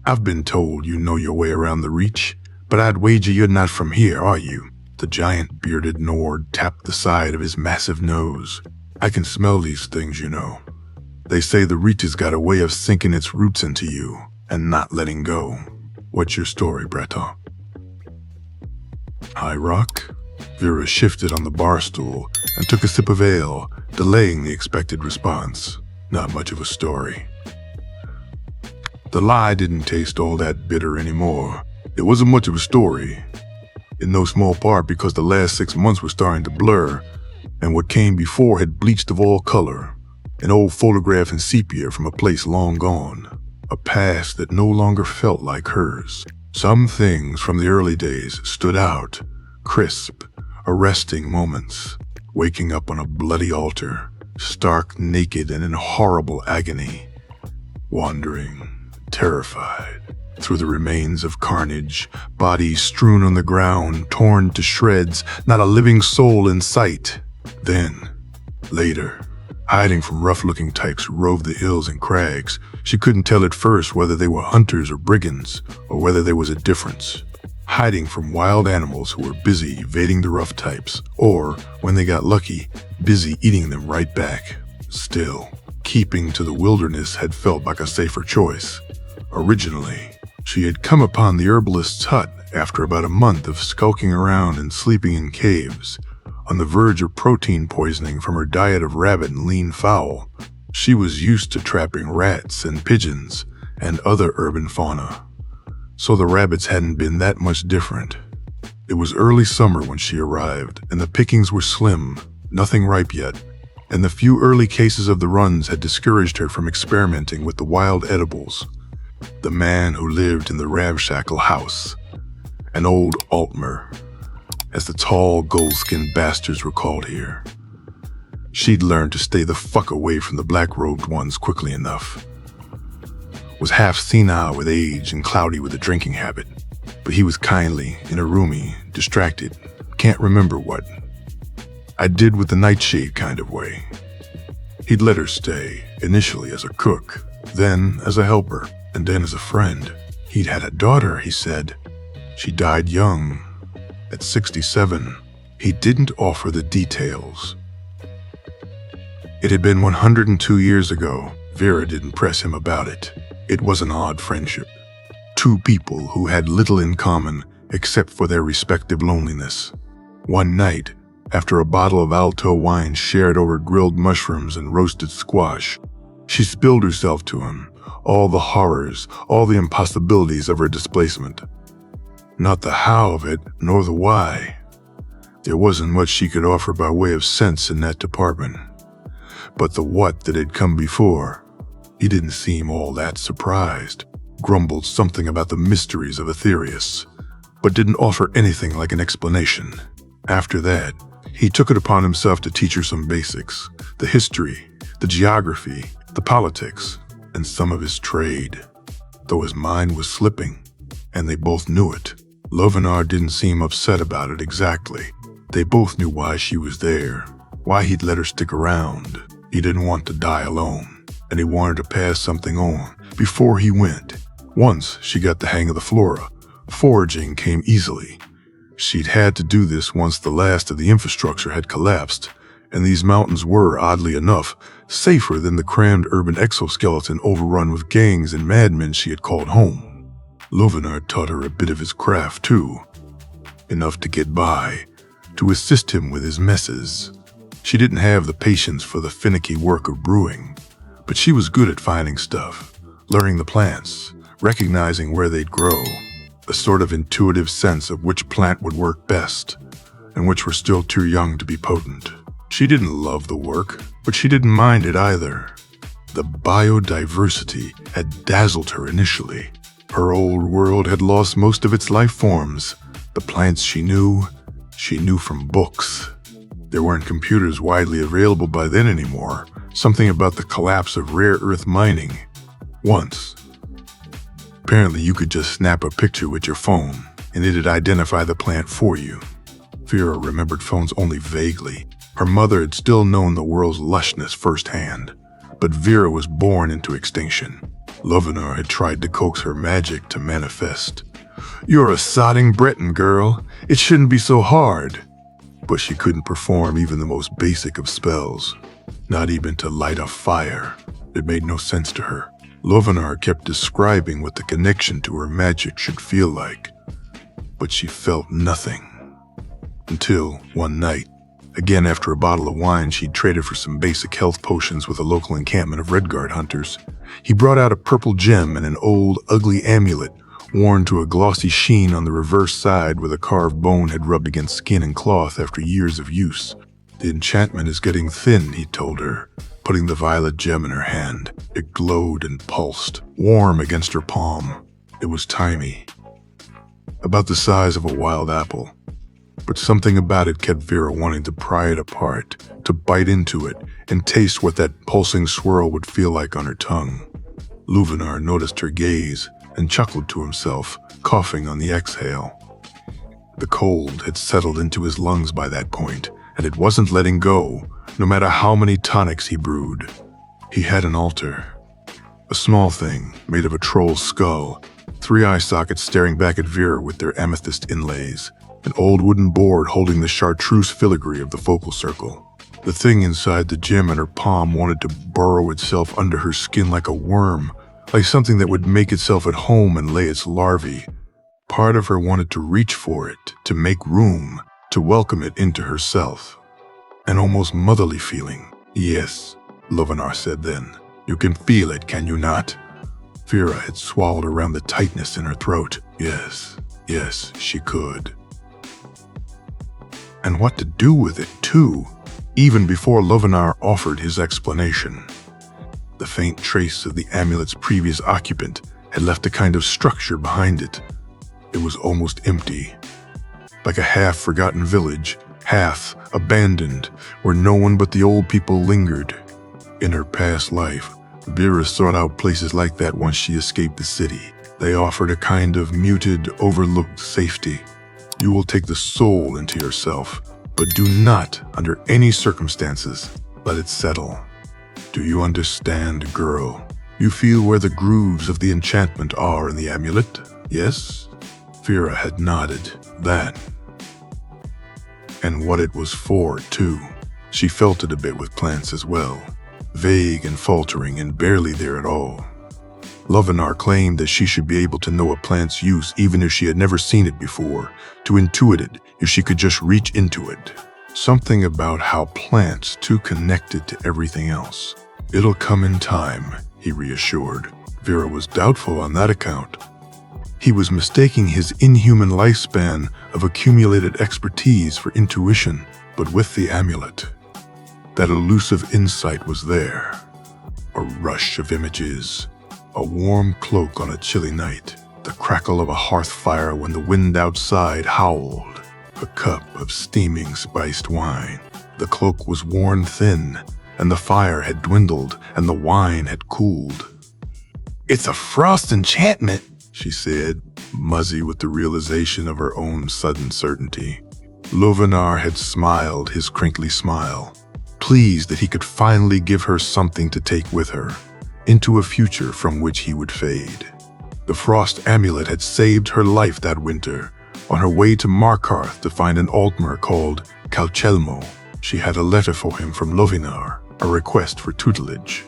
I've been told you know your way around the Reach, but I'd wager you're not from here, are you? The giant bearded Nord tapped the side of his massive nose. I can smell these things, you know. They say the Reach has got a way of sinking its roots into you and not letting go. What's your story, Breton? High Rock? Vera shifted on the bar stool and took a sip of ale, delaying the expected response. Not much of a story. The lie didn't taste all that bitter anymore. It wasn't much of a story, in no small part because the last 6 months were starting to blur, and what came before had bleached of all color. An old photograph in sepia from a place long gone. A past that no longer felt like hers. Some things from the early days stood out, crisp, arresting moments. Waking up on a bloody altar, stark naked and in horrible agony. Wandering, terrified, through the remains of carnage, bodies strewn on the ground, torn to shreds, not a living soul in sight. Then, later, hiding from rough-looking types who roved the hills and crags, she couldn't tell at first whether they were hunters or brigands, or whether there was a difference. Hiding from wild animals who were busy evading the rough types, or, when they got lucky, busy eating them right back. Still, keeping to the wilderness had felt like a safer choice. Originally, she had come upon the herbalist's hut after about a month of skulking around and sleeping in caves. On the verge of protein poisoning from her diet of rabbit and lean fowl, she was used to trapping rats and pigeons and other urban fauna. So the rabbits hadn't been that much different. It was early summer when she arrived, and the pickings were slim, nothing ripe yet, and the few early cases of the runs had discouraged her from experimenting with the wild edibles. The man who lived in the ramshackle house, an old Altmer, as the tall, gold-skinned bastards were called here. She'd learned to stay the fuck away from the black-robed ones quickly enough. Was half senile with age and cloudy with a drinking habit, but he was kindly, in a roomy, distracted, can't remember what. I did with the nightshade kind of way. He'd let her stay, initially as a cook, then as a helper, and then as a friend. He'd had a daughter, he said. She died young, at 67. He didn't offer the details. It had been 102 years ago. Vera didn't press him about it. It was an odd friendship. Two people who had little in common except for their respective loneliness. One night, after a bottle of Alto wine shared over grilled mushrooms and roasted squash, she spilled herself to him, all the horrors, all the impossibilities of her displacement. Not the how of it, nor the why. There wasn't much she could offer by way of sense in that department. But the what that had come before, he didn't seem all that surprised, grumbled something about the mysteries of Aetherius, but didn't offer anything like an explanation. After that, he took it upon himself to teach her some basics, the history, the geography, the politics, and some of his trade. Though his mind was slipping, and they both knew it. Lovenar didn't seem upset about it exactly. They both knew why she was there, why he'd let her stick around. He didn't want to die alone, and he wanted to pass something on before he went. Once she got the hang of the flora, foraging came easily. She'd had to do this once the last of the infrastructure had collapsed, and these mountains were, oddly enough, safer than the crammed urban exoskeleton overrun with gangs and madmen she had called home. Lovenar taught her a bit of his craft, too. Enough to get by, to assist him with his messes. She didn't have the patience for the finicky work of brewing, but she was good at finding stuff, learning the plants, recognizing where they'd grow, a sort of intuitive sense of which plant would work best, and which were still too young to be potent. She didn't love the work, but she didn't mind it either. The biodiversity had dazzled her initially. Her old world had lost most of its life forms. The plants she knew from books. There weren't computers widely available by then anymore. Something about the collapse of rare earth mining. Once. Apparently you could just snap a picture with your phone, and it'd identify the plant for you. Vera remembered phones only vaguely. Her mother had still known the world's lushness firsthand, but Vera was born into extinction. Lovenar had tried to coax her magic to manifest. "You're a sodding Breton, girl. It shouldn't be so hard." But she couldn't perform even the most basic of spells, not even to light a fire. It made no sense to her. Lovenar kept describing what the connection to her magic should feel like, but she felt nothing. Until one night, again after a bottle of wine she'd traded for some basic health potions with a local encampment of Redguard hunters, he brought out a purple gem and an old, ugly amulet worn to a glossy sheen on the reverse side where the carved bone had rubbed against skin and cloth after years of use. "The enchantment is getting thin," he told her, putting the violet gem in her hand. It glowed and pulsed, warm against her palm. It was tiny, about the size of a wild apple. But something about it kept Vera wanting to pry it apart, to bite into it, and taste what that pulsing swirl would feel like on her tongue. Lovenar noticed her gaze and chuckled to himself, coughing on the exhale. The cold had settled into his lungs by that point, and it wasn't letting go, no matter how many tonics he brewed. He had an altar, a small thing made of a troll's skull, 3 eye sockets staring back at Vera with their amethyst inlays, an old wooden board holding the chartreuse filigree of the focal circle. The thing inside the gem in her palm wanted to burrow itself under her skin like a worm, like something that would make itself at home and lay its larvae. Part of her wanted to reach for it, to make room, to welcome it into herself. An almost motherly feeling. "Yes," Lovenar said then. "You can feel it, can you not?" Vera had swallowed around the tightness in her throat. Yes, she could. And what to do with it, too, even before Lovenar offered his explanation. The faint trace of the amulet's previous occupant had left a kind of structure behind it. It was almost empty, like a half-forgotten village, half abandoned, where no one but the old people lingered. In her past life, Vera sought out places like that once she escaped the city. They offered a kind of muted, overlooked safety. You will take the soul into yourself, but do not, under any circumstances, let it settle. Do you understand, girl? You feel where the grooves of the enchantment are in the amulet, yes? Vera had nodded. That. And what it was for, too. She felt it a bit with plants as well. Vague and faltering and barely there at all. Lovenar claimed that she should be able to know a plant's use even if she had never seen it before, to intuit it if she could just reach into it. Something about how plants too connected to everything else. "It'll come in time," he reassured. Vera was doubtful on that account. He was mistaking his inhuman lifespan of accumulated expertise for intuition, but with the amulet. That elusive insight was there. A rush of images. A warm cloak on a chilly night. The crackle of a hearth fire when the wind outside howled. A cup of steaming spiced wine. The cloak was worn thin, and the fire had dwindled, and the wine had cooled. "It's a frost enchantment," she said, muzzy with the realization of her own sudden certainty. Lovenar had smiled his crinkly smile, pleased that he could finally give her something to take with her, into a future from which he would fade. The frost amulet had saved her life that winter. On her way to Markarth to find an Altmer called Calchelmo, she had a letter for him from Lovenar, a request for tutelage,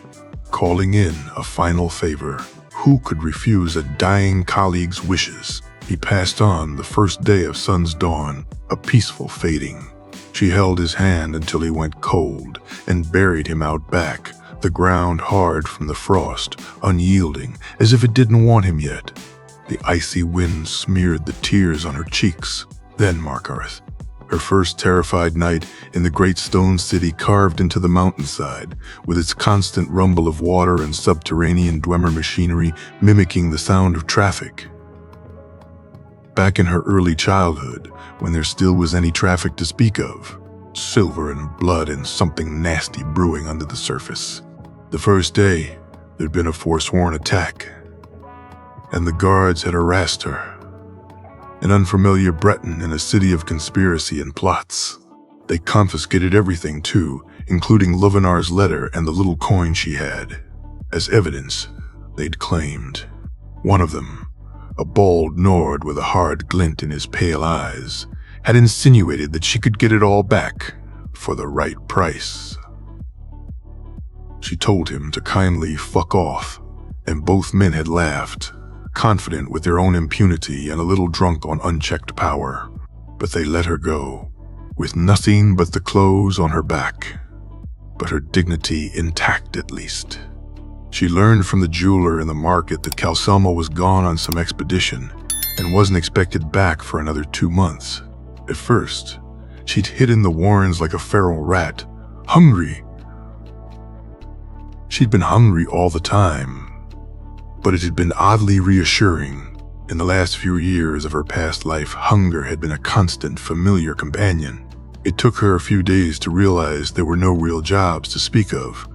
calling in a final favor. Who could refuse a dying colleague's wishes? He passed on the first day of sun's dawn, a peaceful fading. She held his hand until he went cold and buried him out back, the ground hard from the frost, unyielding, as if it didn't want him yet. The icy wind smeared the tears on her cheeks. Then Markarth, her first terrified night in the great stone city carved into the mountainside, with its constant rumble of water and subterranean Dwemer machinery mimicking the sound of traffic. Back in her early childhood, when there still was any traffic to speak of, silver and blood and something nasty brewing under the surface. The first day, there'd been a forsworn attack, and the guards had harassed her. An unfamiliar Breton in a city of conspiracy and plots. They confiscated everything too, including Lovenar's letter and the little coin she had. As evidence, they'd claimed. One of them, a bald Nord with a hard glint in his pale eyes, had insinuated that she could get it all back for the right price. She told him to kindly fuck off, and both men had laughed, confident with their own impunity and a little drunk on unchecked power. But they let her go, with nothing but the clothes on her back, but her dignity intact at least. She learned from the jeweler in the market that Calselmo was gone on some expedition and wasn't expected back for another 2 months. At first, she'd hidden the warrens like a feral rat, hungry. She'd been hungry all the time, but it had been oddly reassuring. In the last few years of her past life, hunger had been a constant, familiar companion. It took her a few days to realize there were no real jobs to speak of.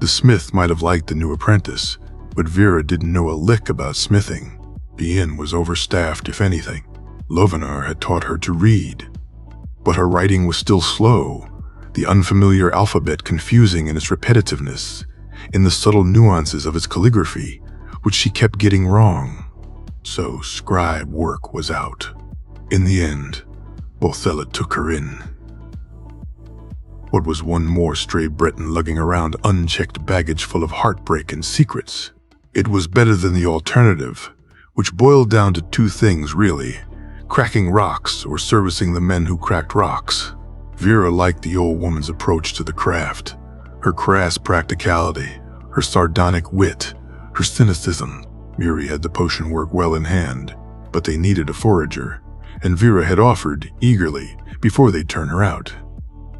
The smith might have liked the new apprentice, but Vera didn't know a lick about smithing. The inn was overstaffed, if anything. Lovenar had taught her to read, but her writing was still slow, the unfamiliar alphabet confusing in its repetitiveness, in the subtle nuances of its calligraphy, which she kept getting wrong. So scribe work was out. In the end, Bothella took her in. What was one more stray Breton lugging around unchecked baggage full of heartbreak and secrets? It was better than the alternative, which boiled down to 2 things really: cracking rocks or servicing the men who cracked rocks. Vera liked the old woman's approach to the craft, her crass practicality, her sardonic wit, her cynicism. Miri had the potion work well in hand, but they needed a forager, and Vera had offered, eagerly, before they'd turn her out.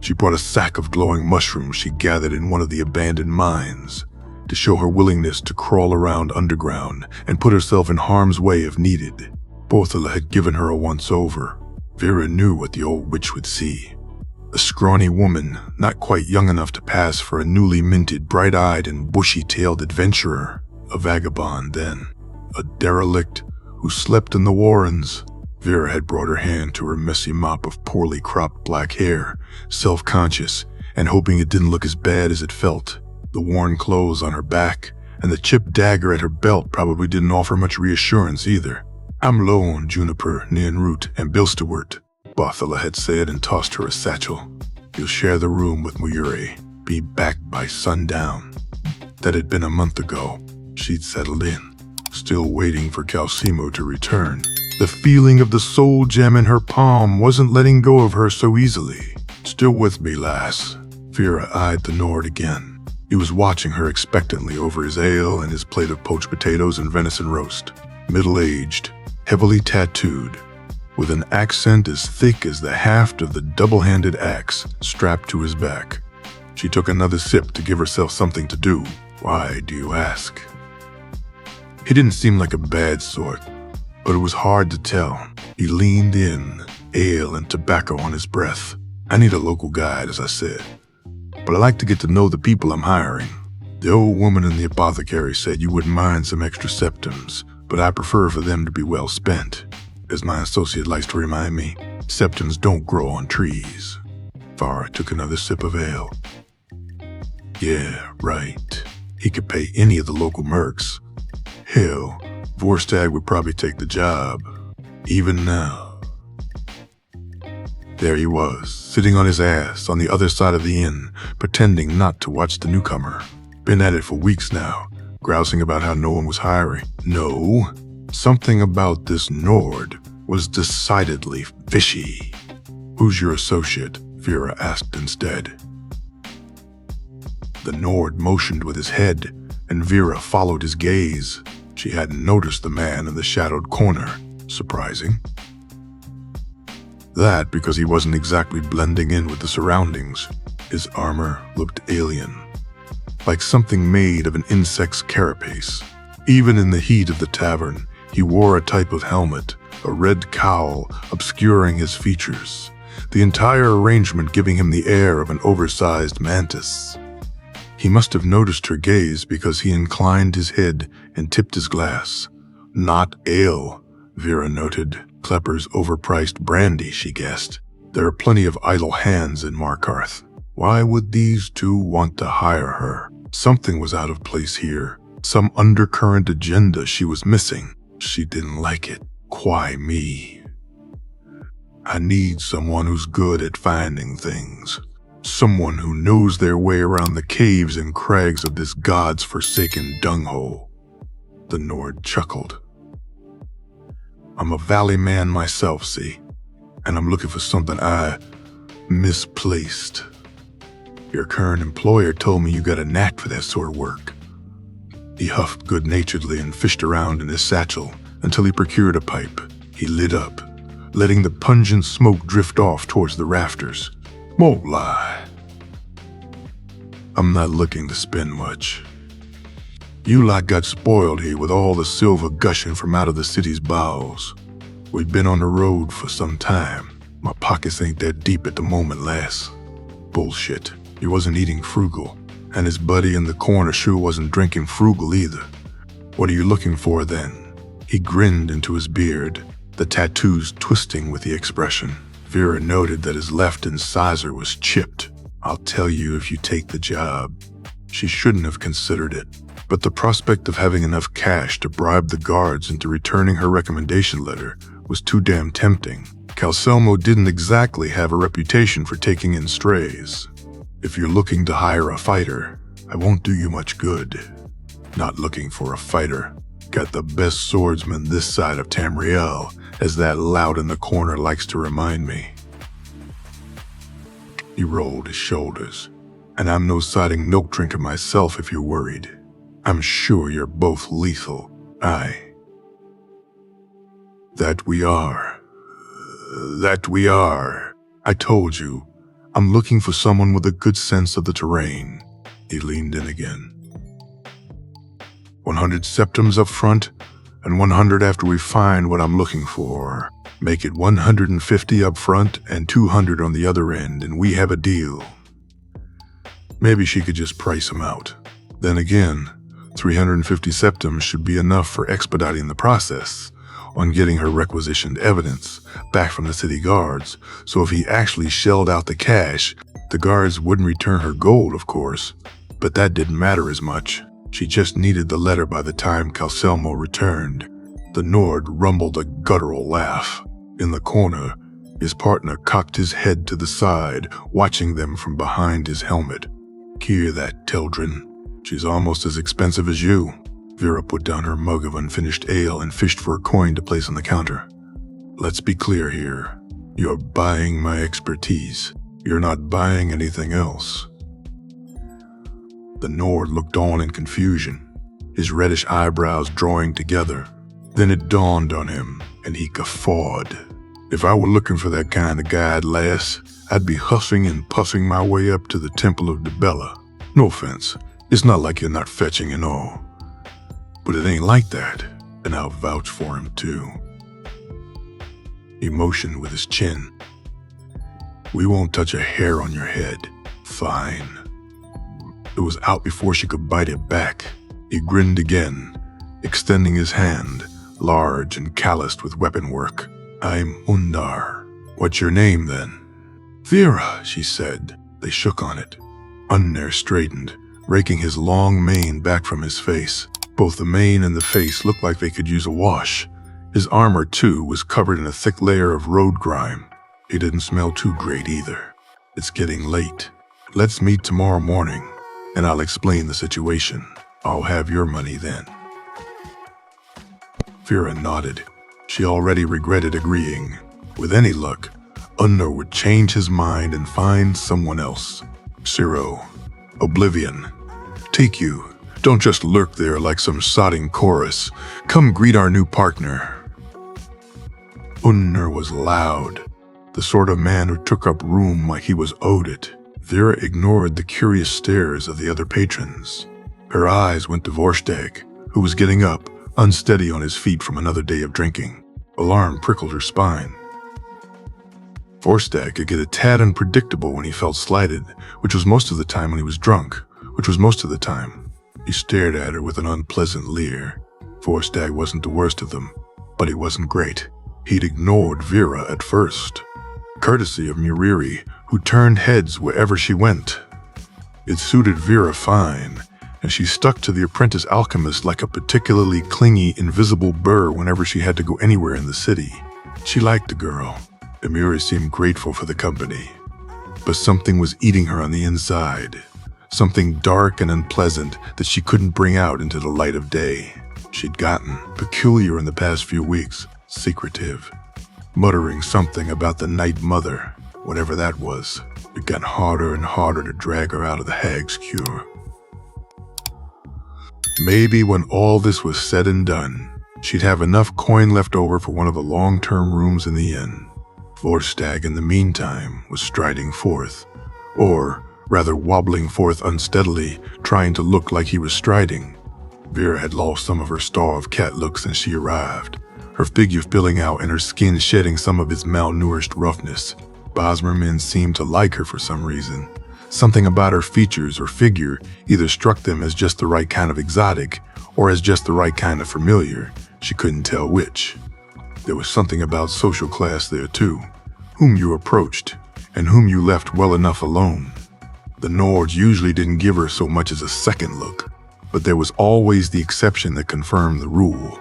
She brought a sack of glowing mushrooms she gathered in one of the abandoned mines, to show her willingness to crawl around underground and put herself in harm's way if needed. Bothella had given her a once-over. Vera knew what the old witch would see. A scrawny woman, not quite young enough to pass for a newly minted, bright-eyed and bushy-tailed adventurer. A vagabond then. A derelict who slept in the warrens. Vera had brought her hand to her messy mop of poorly cropped black hair, self-conscious and hoping it didn't look as bad as it felt. The worn clothes on her back and the chipped dagger at her belt probably didn't offer much reassurance either. "I'm low on juniper, neanroot, and bilsterwort," Bothella had said and tossed her a satchel. "You'll share the room with Muyuri. Be back by sundown." That had been a month ago. She'd settled in, still waiting for Calselmo to return. The feeling of the soul gem in her palm wasn't letting go of her so easily. "Still with me, lass?" Vera eyed the Nord again. He was watching her expectantly over his ale and his plate of poached potatoes and venison roast. Middle-aged, heavily tattooed, with an accent as thick as the haft of the double-handed axe strapped to his back. She took another sip to give herself something to do. "Why, do you ask?" He didn't seem like a bad sort, but it was hard to tell. He leaned in, ale and tobacco on his breath. "I need a local guide, as I said, but I like to get to know the people I'm hiring. The old woman in the apothecary said you wouldn't mind some extra septums, but I prefer for them to be well spent. As my associate likes to remind me, septums don't grow on trees." Farah took another sip of ale. Yeah, right. He could pay any of the local mercs. Hell, Vorstag would probably take the job, even now. There he was, sitting on his ass on the other side of the inn, pretending not to watch the newcomer. Been at it for weeks now, grousing about how no one was hiring. No, something about this Nord was decidedly fishy. "Who's your associate?" Vera asked instead. The Nord motioned with his head, and Vera followed his gaze. She hadn't noticed the man in the shadowed corner. Surprising. That because he wasn't exactly blending in with the surroundings. His armor looked alien, like something made of an insect's carapace. Even in the heat of the tavern, he wore a type of helmet, a red cowl obscuring his features, the entire arrangement giving him the air of an oversized mantis. He must have noticed her gaze because he inclined his head and tipped his glass. Not ale, Vera noted. Klepper's overpriced brandy, she guessed. There are plenty of idle hands in Markarth. Why would these two want to hire her? Something was out of place here. Some undercurrent agenda she was missing. She didn't like it. Why me? I need someone who's good at finding things. Someone who knows their way around the caves and crags of this god's forsaken dunghole. The Nord chuckled. I'm a valley man myself, see? And I'm looking for something I misplaced. Your current employer told me you got a knack for that sort of work. He huffed good-naturedly and fished around in his satchel until he procured a pipe. He lit up, letting the pungent smoke drift off towards the rafters. Won't lie. I'm not looking to spend much. You lot got spoiled here with all the silver gushing from out of the city's bowels. We've been on the road for some time. My pockets ain't that deep at the moment, lass. Bullshit. He wasn't eating frugal, and his buddy in the corner sure wasn't drinking frugal either. What are you looking for then? He grinned into his beard, the tattoos twisting with the expression. Vera noted that his left incisor was chipped. I'll tell you if you take the job. She shouldn't have considered it, but the prospect of having enough cash to bribe the guards into returning her recommendation letter was too damn tempting. Calselmo didn't exactly have a reputation for taking in strays. If you're looking to hire a fighter, I won't do you much good. Not looking for a fighter. Got the best swordsman this side of Tamriel, as that lout in the corner likes to remind me. He rolled his shoulders. And I'm no siding milk drinker myself if you're worried. I'm sure you're both lethal. Aye. That we are. I told you. I'm looking for someone with a good sense of the terrain. He leaned in again. 100 septums up front, and 100 after we find what I'm looking for. Make it 150 up front and 200 on the other end, and we have a deal. Maybe she could just price him out. Then again, 350 septums should be enough for expediting the process on getting her requisitioned evidence back from the city guards, so if he actually shelled out the cash, the guards wouldn't return her gold, of course, but that didn't matter as much. She just needed the letter by the time Calselmo returned. The Nord rumbled a guttural laugh. In the corner, his partner cocked his head to the side, watching them from behind his helmet. Hear that, Teldrin? She's almost as expensive as you. Vera put down her mug of unfinished ale and fished for a coin to place on the counter. Let's be clear here. You're buying my expertise. You're not buying anything else. The Nord looked on in confusion, his reddish eyebrows drawing together. Then it dawned on him, and he guffawed. If I were looking for that kind of guide, lass, I'd be huffing and puffing my way up to the Temple of Dibella. No offense, it's not like you're not fetching and all. But it ain't like that, and I'll vouch for him too. He motioned with his chin. We won't touch a hair on your head. Fine. It was out before she could bite it back. He grinned again, extending his hand, large and calloused with weapon work. I'm Undar. What's your name then? Vera, she said. They shook on it. Unner straightened, raking his long mane back from his face. Both the mane and the face looked like they could use a wash. His armor, too, was covered in a thick layer of road grime. He didn't smell too great either. It's getting late. Let's meet tomorrow morning, and I'll explain the situation. I'll have your money then. Vera nodded. She already regretted agreeing. With any luck, Unner would change his mind and find someone else. Ciro, Oblivion, take you. Don't just lurk there like some sodding chorus. Come greet our new partner. Unner was loud, the sort of man who took up room like he was owed it. Vera ignored the curious stares of the other patrons. Her eyes went to Vorstag, who was getting up, unsteady on his feet from another day of drinking. Alarm prickled her spine. Vorstag could get a tad unpredictable when he felt slighted, which was most of the time when he was drunk, He stared at her with an unpleasant leer. Vorstag wasn't the worst of them, but he wasn't great. He'd ignored Vera at first, courtesy of Muriri, who turned heads wherever she went. It suited Vera fine, and she stuck to the apprentice alchemist like a particularly clingy, invisible burr whenever she had to go anywhere in the city. She liked the girl. Amira seemed grateful for the company. But something was eating her on the inside. Something dark and unpleasant that she couldn't bring out into the light of day. She'd gotten peculiar in the past few weeks, secretive, muttering something about the Night Mother, whatever that was. It got harder and harder to drag her out of the hag's cure. Maybe when all this was said and done, she'd have enough coin left over for one of the long-term rooms in the inn. Vorstag, in the meantime, was striding forth, or rather wobbling forth unsteadily, trying to look like he was striding. Vera had lost some of her star of cat look since she arrived, her figure filling out and her skin shedding some of its malnourished roughness. Bosmer men seemed to like her for some reason. Something about her features or figure either struck them as just the right kind of exotic or as just the right kind of familiar. She couldn't tell which. There was something about social class there too, whom you approached and whom you left well enough alone. The Nords usually didn't give her so much as a second look, but there was always the exception that confirmed the rule.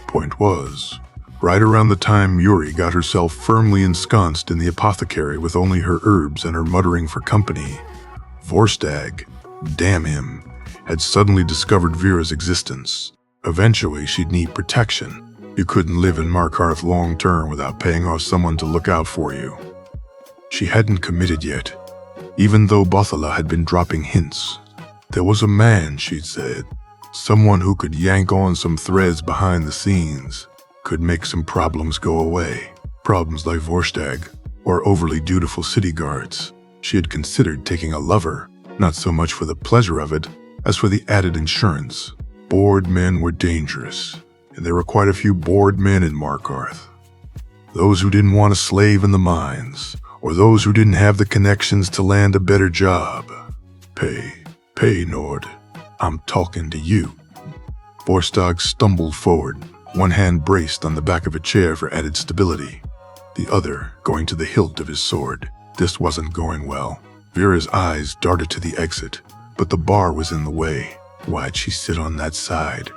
Point was, right around the time Yuri got herself firmly ensconced in the apothecary with only her herbs and her muttering for company, Vorstag, damn him, had suddenly discovered Vera's existence. Eventually, she'd need protection. You couldn't live in Markarth long-term without paying off someone to look out for you. She hadn't committed yet, even though Bothala had been dropping hints. There was a man, she'd said, someone who could yank on some threads behind the scenes, could make some problems go away. Problems like Vorstag, or overly dutiful city guards. She had considered taking a lover, not so much for the pleasure of it, as for the added insurance. Bored men were dangerous, and there were quite a few bored men in Markarth. Those who didn't want to slave in the mines, or those who didn't have the connections to land a better job. Pay, Nord. I'm talking to you. Vorstag stumbled forward, one hand braced on the back of a chair for added stability, the other going to the hilt of his sword. This wasn't going well. Vera's eyes darted to the exit, but the bar was in the way. Why'd she sit on that side?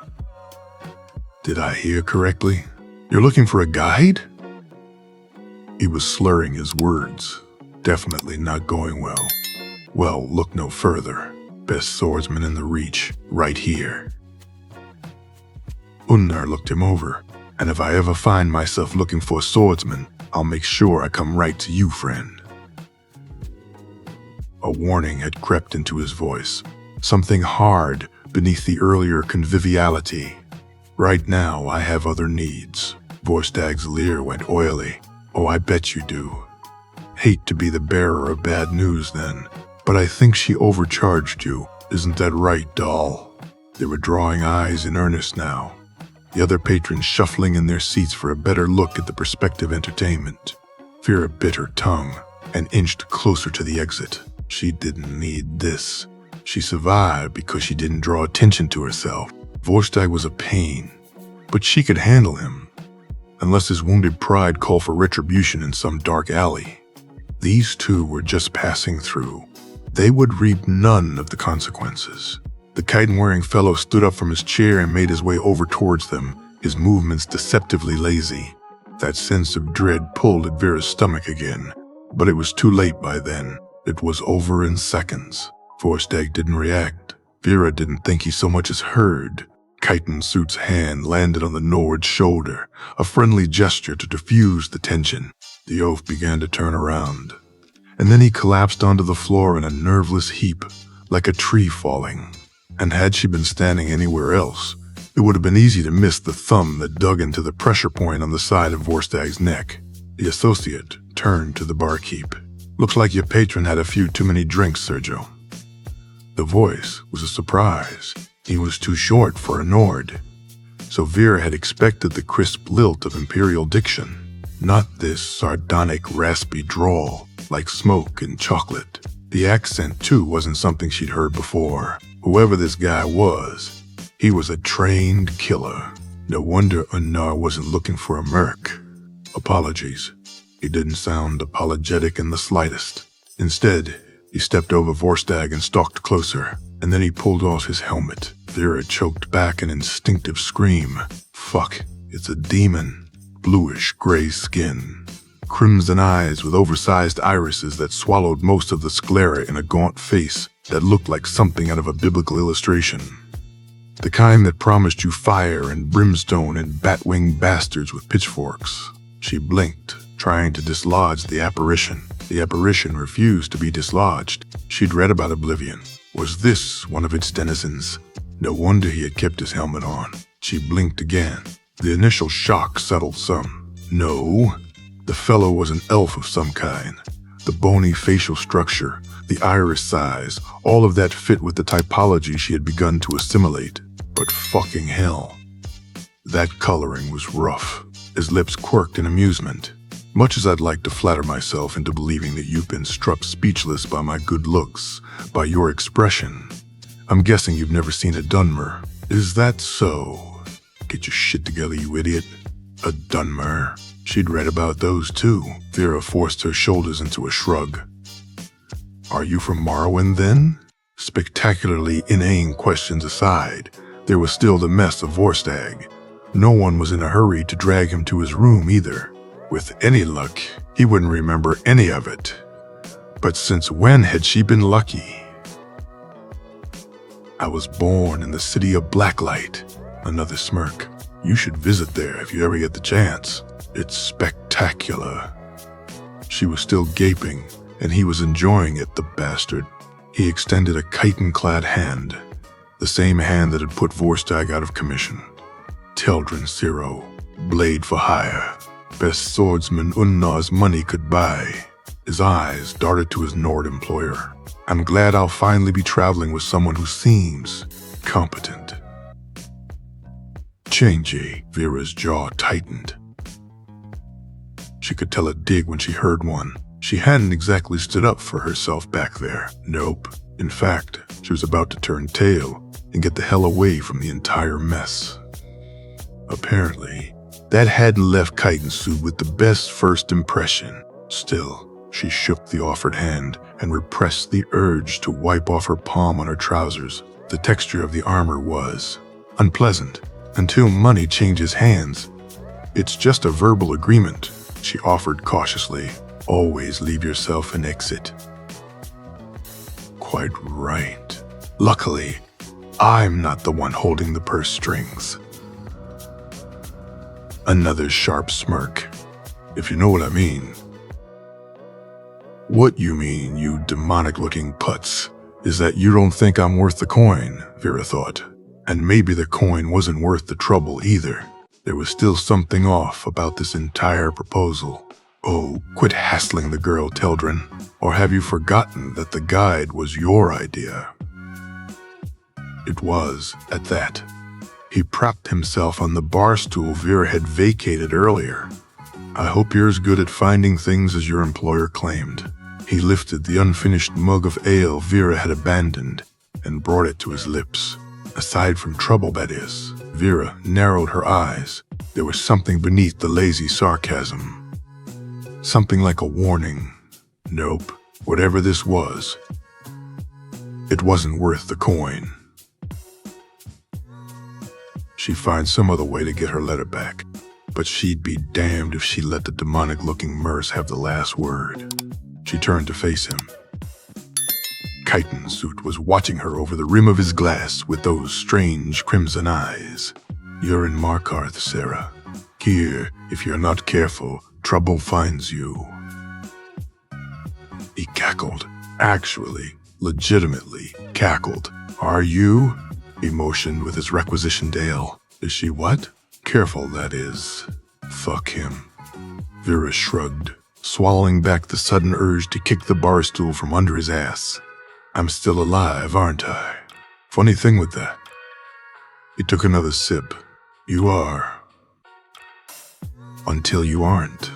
Did I hear correctly? You're looking for a guide? He was slurring his words, definitely not going well. Well, look no further. Best swordsman in the Reach, right here. Unnar looked him over, and if I ever find myself looking for a swordsman, I'll make sure I come right to you, friend. A warning had crept into his voice, something hard beneath the earlier conviviality. Right now, I have other needs. Vorstag's leer went oily. Oh, I bet you do. Hate to be the bearer of bad news then, but I think she overcharged you. Isn't that right, doll? They were drawing eyes in earnest now, the other patrons shuffling in their seats for a better look at the prospective entertainment. Vera bit her tongue and inched closer to the exit. She didn't need this. She survived because she didn't draw attention to herself. Vorstag was a pain, but she could handle him, unless his wounded pride called for retribution in some dark alley. These two were just passing through. They would reap none of the consequences. The chitin-wearing fellow stood up from his chair and made his way over towards them, his movements deceptively lazy. That sense of dread pulled at Vera's stomach again, but it was too late by then. It was over in seconds. Vorstag didn't react. Vera didn't think he so much as heard. Chitin Suit's hand landed on the Nord's shoulder, a friendly gesture to diffuse the tension. The oaf began to turn around, and then he collapsed onto the floor in a nerveless heap, like a tree falling. And had she been standing anywhere else, it would have been easy to miss the thumb that dug into the pressure point on the side of Vorstag's neck. The associate turned to the barkeep. Looks like your patron had a few too many drinks, Sergio. The voice was a surprise. He was too short for a Nord, so Vera had expected the crisp lilt of imperial diction, not this sardonic, raspy drawl like smoke and chocolate. The accent, too, wasn't something she'd heard before. Whoever this guy was, he was a trained killer. No wonder Unnar wasn't looking for a merc. Apologies. He didn't sound apologetic in the slightest. Instead, he stepped over Vorstag and stalked closer. and then he pulled off his helmet. Vera choked back an instinctive scream. Fuck, it's a demon. Bluish gray skin, crimson eyes with oversized irises that swallowed most of the sclera in a gaunt face that looked like something out of a biblical illustration. The kind that promised you fire and brimstone and bat-winged bastards with pitchforks. She blinked, trying to dislodge the apparition. The apparition refused to be dislodged. She'd read about Oblivion. Was this one of its denizens? No wonder he had kept his helmet on. She blinked again. The initial shock settled some. No, the fellow was an elf of some kind. The bony facial structure, the iris size, all of that fit with the typology she had begun to assimilate. But fucking hell. That coloring was rough. His lips quirked in amusement. Much as I'd like to flatter myself into believing that you've been struck speechless by my good looks, by your expression, I'm guessing you've never seen a Dunmer. Is that so? Get your shit together, you idiot. A Dunmer. She'd read about those too. Vera forced her shoulders into a shrug. Are you from Morrowind then? Spectacularly inane questions aside, there was still the mess of Vorstag. No one was in a hurry to drag him to his room either. With any luck, he wouldn't remember any of it. But since when had she been lucky? I was born in the city of Blacklight. Another smirk. You should visit there if you ever get the chance. It's spectacular. She was still gaping, and he was enjoying it, the bastard. He extended a chitin-clad hand, the same hand that had put Vorstag out of commission. Teldrin Ciro, blade for hire. Best swordsman Unnar's money could buy. His eyes darted to his Nord employer. I'm glad I'll finally be traveling with someone who seems competent. Changey, Vera's jaw tightened. She could tell a dig when she heard one. She hadn't exactly stood up for herself back there. Nope. In fact, she was about to turn tail and get the hell away from the entire mess. Apparently, that hadn't left Chitin with the best first impression. Still, she shook the offered hand and repressed the urge to wipe off her palm on her trousers. The texture of the armor was unpleasant until money changes hands. It's just a verbal agreement, she offered cautiously. Always leave yourself an exit. Quite right. Luckily, I'm not the one holding the purse strings. Another sharp smirk. If you know what I mean. What you mean, you demonic-looking putz, is that you don't think I'm worth the coin, Vera thought. And maybe the coin wasn't worth the trouble either. There was still something off about this entire proposal. Oh, quit hassling the girl, Teldrin. Or have you forgotten that the guide was your idea? It was, at that. He propped himself on the bar stool Vera had vacated earlier. I hope you're as good at finding things as your employer claimed. He lifted the unfinished mug of ale Vera had abandoned and brought it to his lips. Aside from trouble, that is. Vera narrowed her eyes. There was something beneath the lazy sarcasm. Something like a warning. Nope. Whatever this was, it wasn't worth the coin. She'd find some other way to get her letter back, but she'd be damned if she let the demonic-looking Merce have the last word. She turned to face him. Chitin was watching her over the rim of his glass with those strange crimson eyes. You're in Markarth, Sarah. Here, if you're not careful, trouble finds you. He cackled. Actually, legitimately cackled. Are you? He motioned with his requisitioned ale. Is she what? Careful, that is. Fuck him. Vera shrugged, swallowing back the sudden urge to kick the bar stool from under his ass. I'm still alive, aren't I? Funny thing with that. He took another sip. You are. Until you aren't.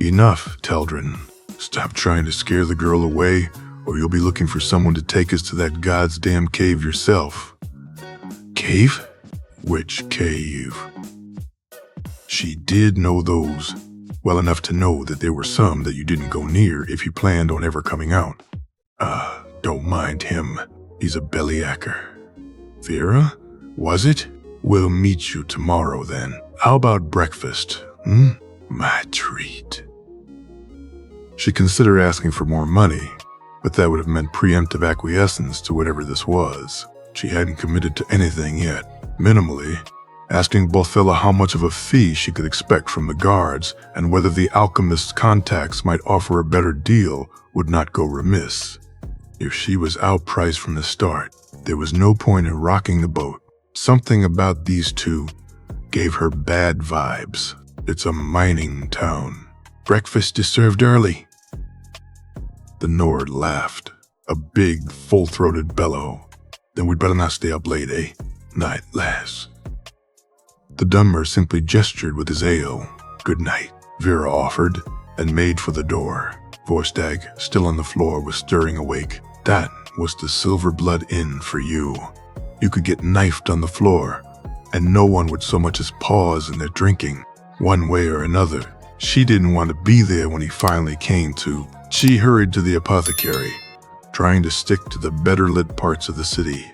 Enough, Teldrin. Stop trying to scare the girl away, or you'll be looking for someone to take us to that God's damn cave yourself. Cave? Which cave? She did know those, well enough to know that there were some that you didn't go near if you planned on ever coming out. Don't mind him. He's a bellyacher. Vera? Was it? We'll meet you tomorrow then. How about breakfast? My treat. She considered asking for more money, but that would have meant preemptive acquiescence to whatever this was. She hadn't committed to anything yet. Minimally, asking Bothilla how much of a fee she could expect from the guards and whether the alchemist's contacts might offer a better deal would not go remiss. If she was outpriced from the start, there was no point in rocking the boat. Something about these two gave her bad vibes. It's a mining town. Breakfast is served early. The Nord laughed, a big, full-throated bellow. Then we'd better not stay up late, eh? Night, lass. The Dunmer simply gestured with his ale. Good night, Vera offered, and made for the door. Vorstag, still on the floor, was stirring awake. That was the Silver Blood Inn for you. You could get knifed on the floor, and no one would so much as pause in their drinking, one way or another. She didn't want to be there when he finally came to. She hurried to the apothecary, trying to stick to the better-lit parts of the city.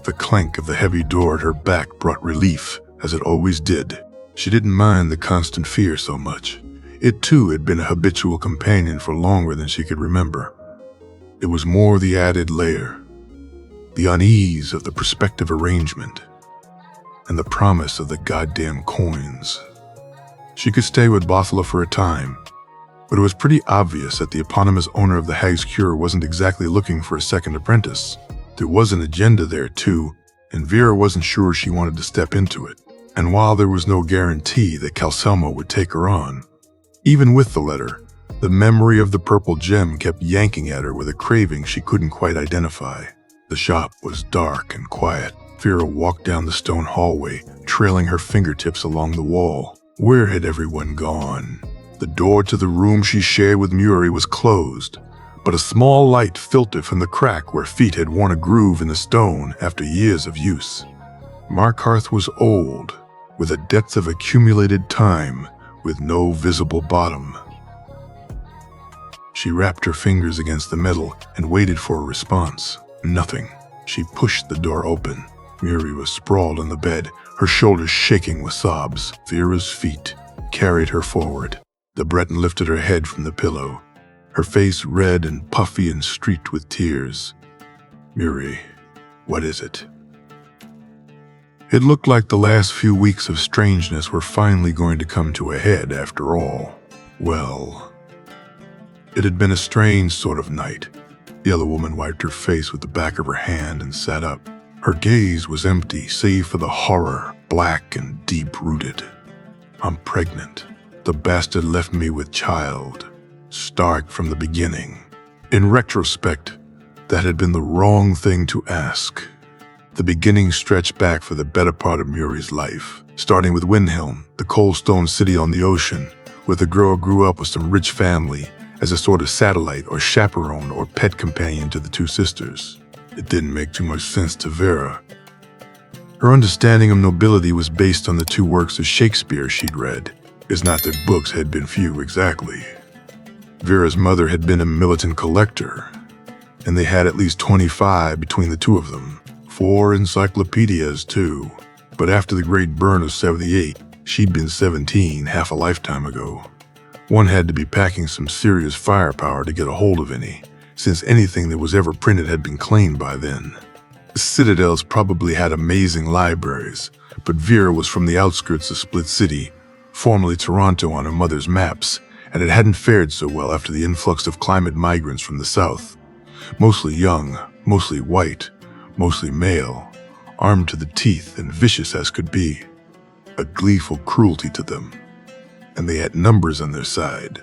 The clank of the heavy door at her back brought relief, as it always did. She didn't mind the constant fear so much. It too had been a habitual companion for longer than she could remember. It was more the added layer, the unease of the prospective arrangement, and the promise of the goddamn coins. She could stay with Bothilla for a time, but it was pretty obvious that the eponymous owner of the Hag's Cure wasn't exactly looking for a second apprentice. There was an agenda there too, and Vera wasn't sure she wanted to step into it. And while there was no guarantee that Calcelmo would take her on, even with the letter, the memory of the purple gem kept yanking at her with a craving she couldn't quite identify. The shop was dark and quiet. Vera walked down the stone hallway, trailing her fingertips along the wall. Where had everyone gone? The door to the room she shared with Muri was closed, but a small light filtered from the crack where feet had worn a groove in the stone after years of use. Markarth was old, with a depth of accumulated time, with no visible bottom. She wrapped her fingers against the metal and waited for a response. Nothing. She pushed the door open. Muri was sprawled on the bed, her shoulders shaking with sobs. Vera's feet carried her forward. The Breton lifted her head from the pillow, her face red and puffy and streaked with tears. Muri, what is it? It looked like the last few weeks of strangeness were finally going to come to a head after all. Well, it had been a strange sort of night. The other woman wiped her face with the back of her hand and sat up. Her gaze was empty, save for the horror, black and deep-rooted. I'm pregnant. The bastard left me with child. Stark from the beginning. In retrospect, that had been the wrong thing to ask. The beginning stretched back for the better part of Muri's life, starting with Windhelm, the coalstone city on the ocean, where the girl grew up with some rich family as a sort of satellite or chaperone or pet companion to the two sisters. It didn't make too much sense to Vera. Her understanding of nobility was based on the two works of Shakespeare she'd read. It's not that books had been few exactly. Vera's mother had been a militant collector, and they had at least 25 between the two of them. 4 encyclopedias, too. But after the Great Burn of 78, she'd been 17 half a lifetime ago. One had to be packing some serious firepower to get a hold of any, since anything that was ever printed had been claimed by then. The Citadels probably had amazing libraries, but Vera was from the outskirts of Split City, formerly Toronto on her mother's maps, and it hadn't fared so well after the influx of climate migrants from the south. Mostly young, mostly white, mostly male, armed to the teeth and vicious as could be. A gleeful cruelty to them. And they had numbers on their side.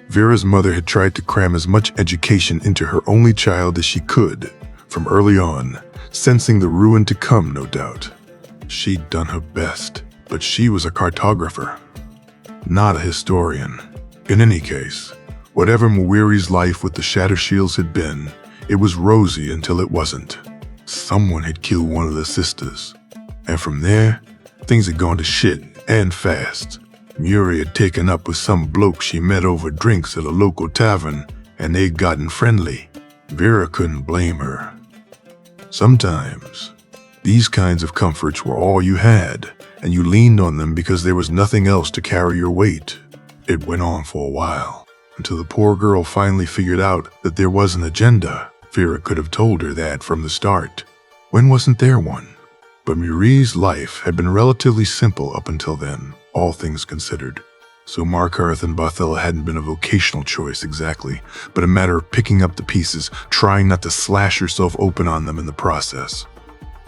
Vera's mother had tried to cram as much education into her only child as she could, from early on, sensing the ruin to come, no doubt. She'd done her best, but she was a cartographer, not a historian. In any case, whatever Mwiri's life with the Shatter Shields had been, it was rosy until it wasn't. Someone had killed one of the sisters, and from there, things had gone to shit, and fast. Muri had taken up with some bloke she met over drinks at a local tavern, and they'd gotten friendly. Vera couldn't blame her. Sometimes, these kinds of comforts were all you had, and you leaned on them because there was nothing else to carry your weight. It went on for a while, until the poor girl finally figured out that there was an agenda. Vera could have told her that from the start. When wasn't there one? But Murie's life had been relatively simple up until then, all things considered. So Markarth and Barthella hadn't been a vocational choice exactly, but a matter of picking up the pieces, trying not to slash yourself open on them in the process.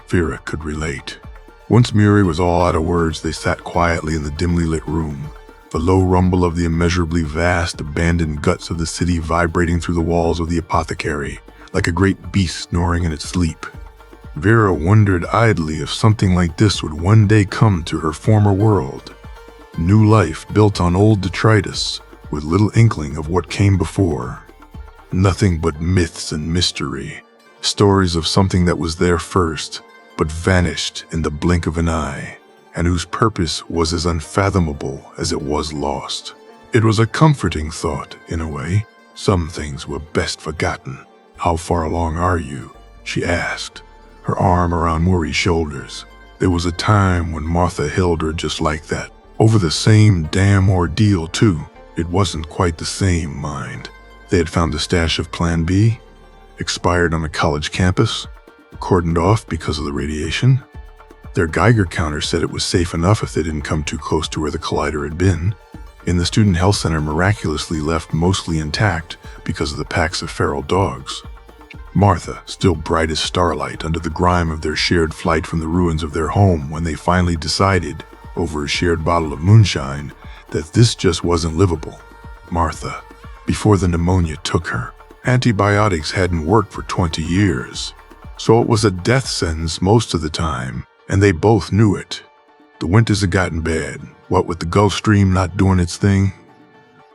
Vera could relate. Once Murie was all out of words, they sat quietly in the dimly lit room, the low rumble of the immeasurably vast, abandoned guts of the city vibrating through the walls of the apothecary, like a great beast snoring in its sleep. Vera wondered idly if something like this would one day come to her former world. New life built on old detritus, with little inkling of what came before. Nothing but myths and mystery, stories of something that was there first, but vanished in the blink of an eye, and whose purpose was as unfathomable as it was lost. It was a comforting thought, in a way. Some things were best forgotten. "How far along are you?" she asked, her arm around Murie's shoulders. There was a time when Martha held her just like that. Over the same damn ordeal, too. It wasn't quite the same, mind. They had found a stash of Plan B, expired on a college campus, cordoned off because of the radiation. Their Geiger counter said it was safe enough if they didn't come too close to where the collider had been. And the student health center miraculously left mostly intact because of the packs of feral dogs. Martha, still bright as starlight under the grime of their shared flight from the ruins of their home when they finally decided, over a shared bottle of moonshine, that this just wasn't livable. Martha, before the pneumonia took her, antibiotics hadn't worked for 20 years, so it was a death sentence most of the time, and they both knew it. The winters had gotten bad, what with the Gulf Stream not doing its thing.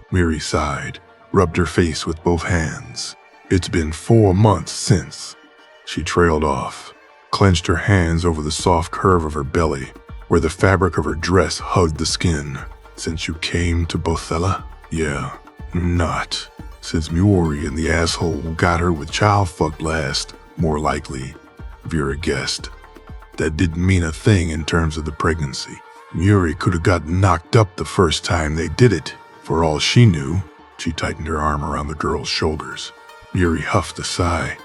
Murie sighed, rubbed her face with both hands. It's been 4 months since. She trailed off, clenched her hands over the soft curve of her belly, where the fabric of her dress hugged the skin. Since you came to Bothella? Yeah, not. Since Murie and the asshole who got her with child fucked last, more likely, Vera guessed. That didn't mean a thing in terms of the pregnancy. Murie could have gotten knocked up the first time they did it, for all she knew. She tightened her arm around the girl's shoulders. Murie huffed a sigh,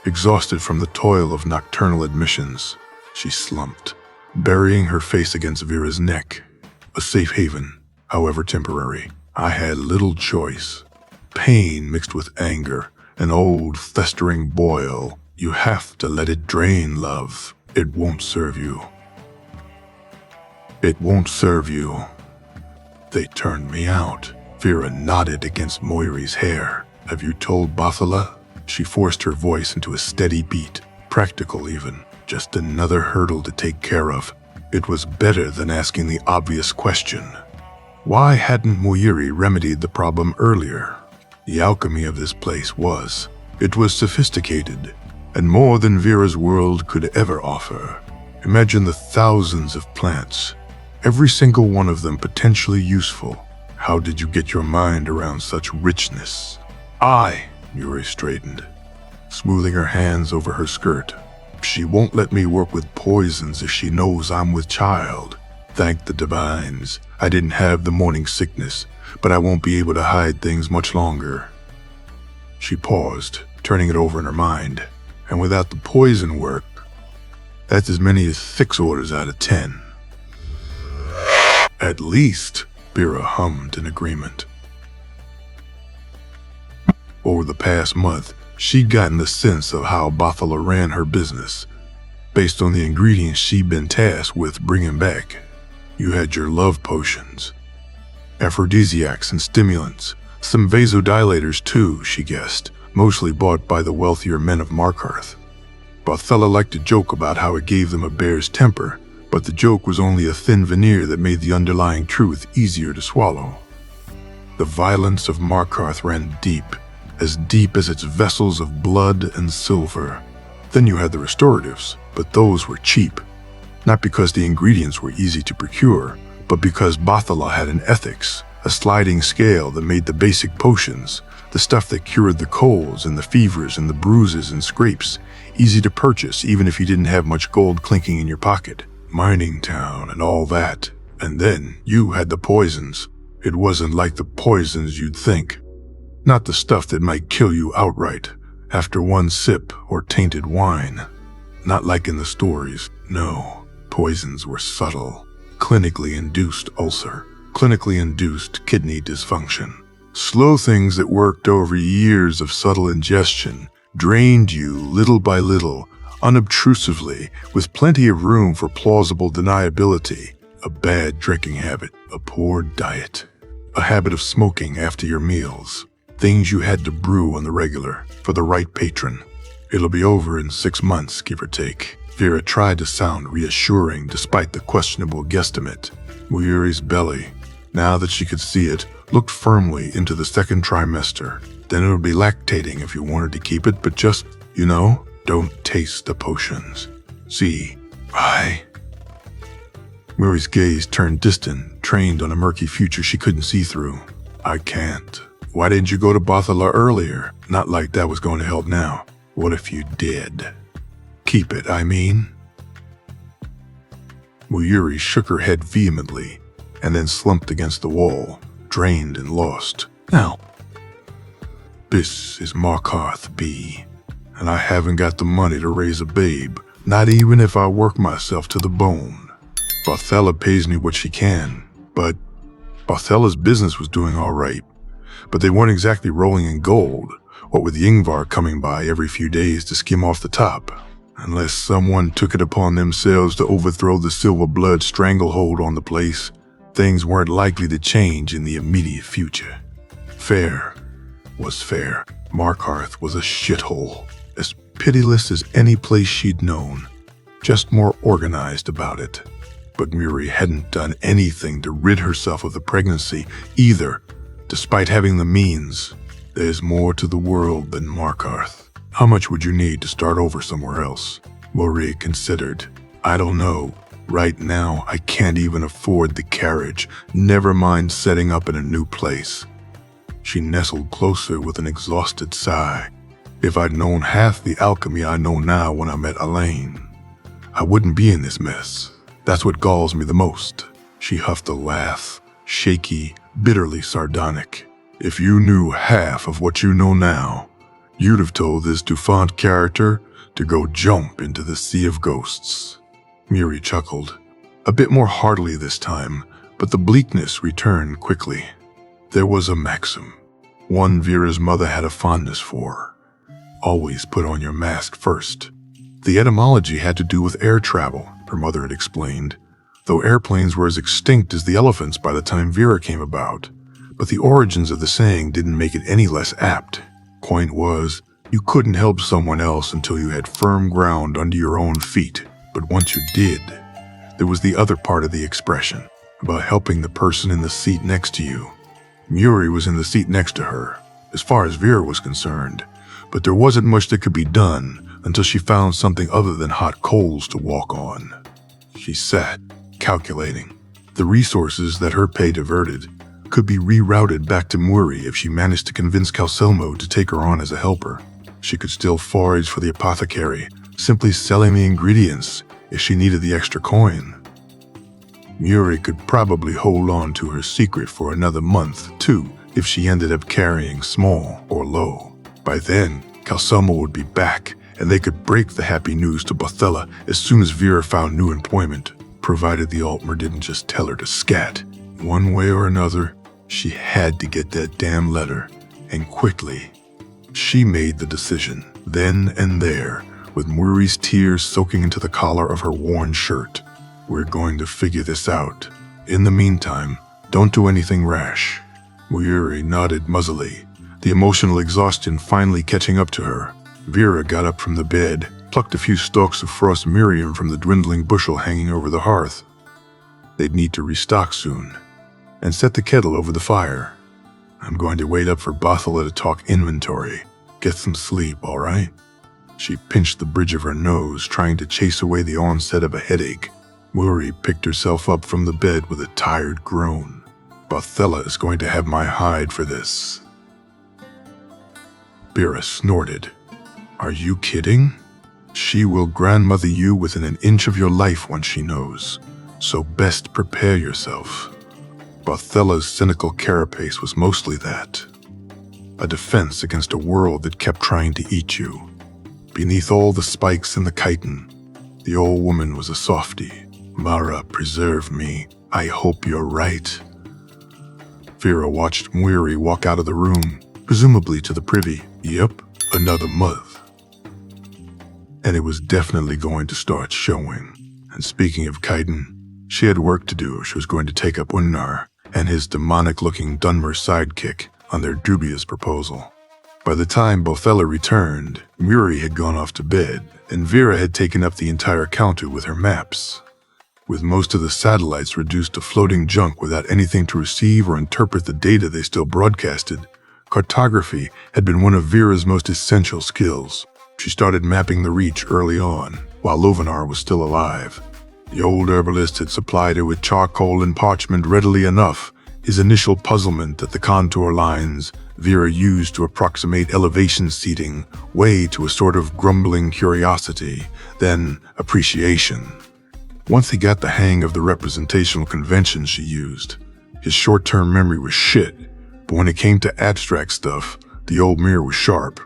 exhausted from the toil of nocturnal admissions. She slumped, burying her face against Vera's neck. A safe haven, however temporary. I had little choice. Pain mixed with anger, an old festering boil. You have to let it drain, love. It won't serve you. It won't serve you. They turned me out. Vera nodded against Murie's hair. Have you told Bothella? She forced her voice into a steady beat, practical even. Just another hurdle to take care of. It was better than asking the obvious question. Why hadn't Murie remedied the problem earlier? The alchemy of this place was. It was sophisticated, and more than Vera's world could ever offer. Imagine the thousands of plants, every single one of them potentially useful. How did you get your mind around such richness? Murie straightened, smoothing her hands over her skirt. She won't let me work with poisons if she knows I'm with child. Thank the divines, I didn't have the morning sickness, but I won't be able to hide things much longer. She paused, turning it over in her mind. And without the poison work, that's as many as 6 orders out of 10. At least, Vera hummed in agreement. Over the past month, she'd gotten the sense of how Bothella ran her business, based on the ingredients she'd been tasked with bringing back. You had your love potions, aphrodisiacs and stimulants, some vasodilators too, she guessed, mostly bought by the wealthier men of Markarth. Bothella liked to joke about how it gave them a bear's temper, but the joke was only a thin veneer that made the underlying truth easier to swallow. The violence of Markarth ran deep as its vessels of blood and silver. Then you had the restoratives, but those were cheap. Not because the ingredients were easy to procure, but because Bothella had an ethics, a sliding scale that made the basic potions, The stuff that cured the colds and the fevers and the bruises and scrapes. Easy to purchase even if you didn't have much gold clinking in your pocket. Mining town and all that. And then you had the poisons. It wasn't like the poisons you'd think. Not the stuff that might kill you outright after one sip or tainted wine. Not like in the stories. No, poisons were subtle. Clinically induced ulcer. Clinically induced kidney dysfunction. Slow things that worked over years of subtle ingestion, drained you little by little, unobtrusively, with plenty of room for plausible deniability. A bad drinking habit, a poor diet, a habit of smoking after your meals, things you had to brew on the regular for the right patron. It'll be over in 6 months, give or take. Vera tried to sound reassuring despite the questionable guesstimate. Muyuri's belly, now that she could see it, looked firmly into the second trimester. Then it would be lactating if you wanted to keep it, but just, don't taste the potions. See, Muri's gaze turned distant, trained on a murky future she couldn't see through. I can't. Why didn't you go to Bothala earlier? Not like that was going to help now. What if you did? Keep it, I mean. Muyuri shook her head vehemently, and then slumped against the wall, drained and lost. Now, this is Markarth B, and I haven't got the money to raise a babe, not even if I work myself to the bone. Bothala pays me what she can, but Bothela's business was doing all right. But they weren't exactly rolling in gold, what with Yngvar coming by every few days to skim off the top. Unless someone took it upon themselves to overthrow the Silver Blood stranglehold on the place, things weren't likely to change in the immediate future. Fair was fair. Markarth was a shithole, as pitiless as any place she'd known, just more organized about it. But Muri hadn't done anything to rid herself of the pregnancy either, despite having the means. There's more to the world than Markarth. How much would you need to start over somewhere else? Muri considered. I don't know. Right now, I can't even afford the carriage, never mind setting up in a new place. She nestled closer with an exhausted sigh. If I'd known half the alchemy I know now when I met Elaine, I wouldn't be in this mess. That's what galls me the most. She huffed a laugh, shaky, bitterly sardonic. If you knew half of what you know now, you'd have told this Dufant character to go jump into the sea of ghosts. Muri chuckled, a bit more heartily this time, but the bleakness returned quickly. There was a maxim, one Vera's mother had a fondness for. Always put on your mask first. The etymology had to do with air travel, her mother had explained, though airplanes were as extinct as the elephants by the time Vera came about. But the origins of the saying didn't make it any less apt. Point was, you couldn't help someone else until you had firm ground under your own feet. But once you did, there was the other part of the expression, about helping the person in the seat next to you. Muri was in the seat next to her, as far as Vera was concerned, but there wasn't much that could be done until she found something other than hot coals to walk on. She sat, calculating. The resources that her pay diverted could be rerouted back to Muri if she managed to convince Calcelmo to take her on as a helper. She could still forage for the apothecary, simply selling the ingredients if she needed the extra coin. Muri could probably hold on to her secret for another month, too, if she ended up carrying small or low. By then, Calcelmo would be back, and they could break the happy news to Bothella as soon as Vera found new employment, provided the Altmer didn't just tell her to scat. One way or another, she had to get that damn letter, and quickly. She made the decision, then and there, with Muri's tears soaking into the collar of her worn shirt. We're going to figure this out. In the meantime, don't do anything rash. Muri nodded muzzily, the emotional exhaustion finally catching up to her. Vera got up from the bed, plucked a few stalks of frost miriam from the dwindling bushel hanging over the hearth. They'd need to restock soon, and set the kettle over the fire. I'm going to wait up for Bothala to talk inventory. Get some sleep, all right? She pinched the bridge of her nose, trying to chase away the onset of a headache. Muri picked herself up from the bed with a tired groan. Bothella is going to have my hide for this. Vera snorted. Are you kidding? She will grandmother you within an inch of your life once she knows, so best prepare yourself. Barthella's cynical carapace was mostly that. A defense against a world that kept trying to eat you. Beneath all the spikes and the chitin, the old woman was a softie. Mara, preserve me. I hope you're right. Vera watched Mwiri walk out of the room, presumably to the privy. Yep, another month. And it was definitely going to start showing. And speaking of chitin, she had work to do if she was going to take up Unnar and his demonic-looking Dunmer sidekick on their dubious proposal. By the time Bothella returned, Mwiri had gone off to bed, and Vera had taken up the entire counter with her maps. With most of the satellites reduced to floating junk without anything to receive or interpret the data they still broadcasted, cartography had been one of Vera's most essential skills. She started mapping the Reach early on, while Lovenar was still alive. The old herbalist had supplied her with charcoal and parchment readily enough, his initial puzzlement at the contour lines Vera used to approximate elevation seating way to a sort of grumbling curiosity, then appreciation. Once he got the hang of the representational conventions she used, his short-term memory was shit, but when it came to abstract stuff, the old mirror was sharp.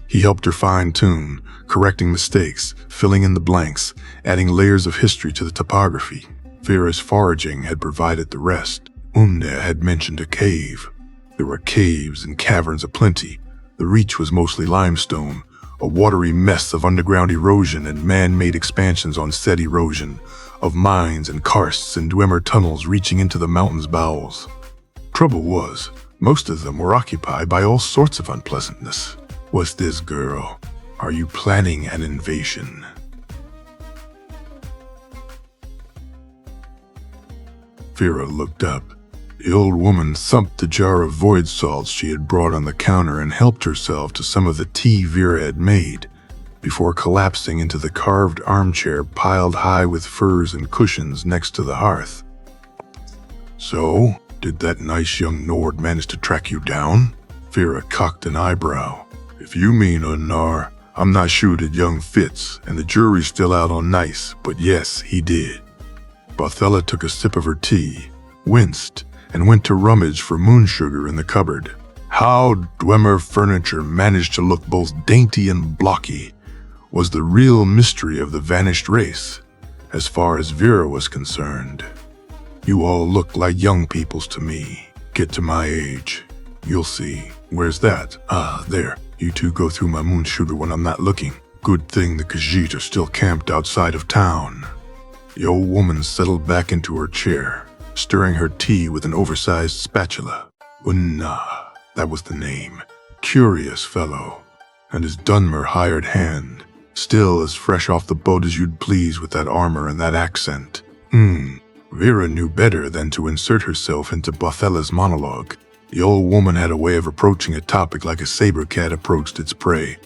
He helped her fine-tune, correcting mistakes, filling in the blanks, adding layers of history to the topography. Vera's foraging had provided the rest. Unne had mentioned a cave. There were caves and caverns aplenty. The Reach was mostly limestone, a watery mess of underground erosion and man-made expansions on said erosion, of mines and karsts and Dwemer tunnels reaching into the mountain's bowels. Trouble was, most of them were occupied by all sorts of unpleasantness. What's this, girl? Are you planning an invasion? Vera looked up. The old woman thumped the jar of void salts she had brought on the counter and helped herself to some of the tea Vera had made, before collapsing into the carved armchair piled high with furs and cushions next to the hearth. So, did that nice young Nord manage to track you down? Vera cocked an eyebrow. If you mean Unnar, I'm not sure that young Fitz, and the jury's still out on nice, but yes, he did. Barthella took a sip of her tea, winced, and went to rummage for moon sugar in the cupboard. How Dwemer furniture managed to look both dainty and blocky was the real mystery of the vanished race, as far as Vera was concerned. You all look like young peoples to me. Get to my age. You'll see. Where's that? Ah, there. You two go through my moon sugar when I'm not looking. Good thing the Khajiit are still camped outside of town. The old woman settled back into her chair, stirring her tea with an oversized spatula. Unna, that was the name. Curious fellow. And his Dunmer hired hand, still as fresh off the boat as you'd please with that armor and that accent. Vera knew better than to insert herself into Barthella's monologue. The old woman had a way of approaching a topic like a saber cat approached its prey,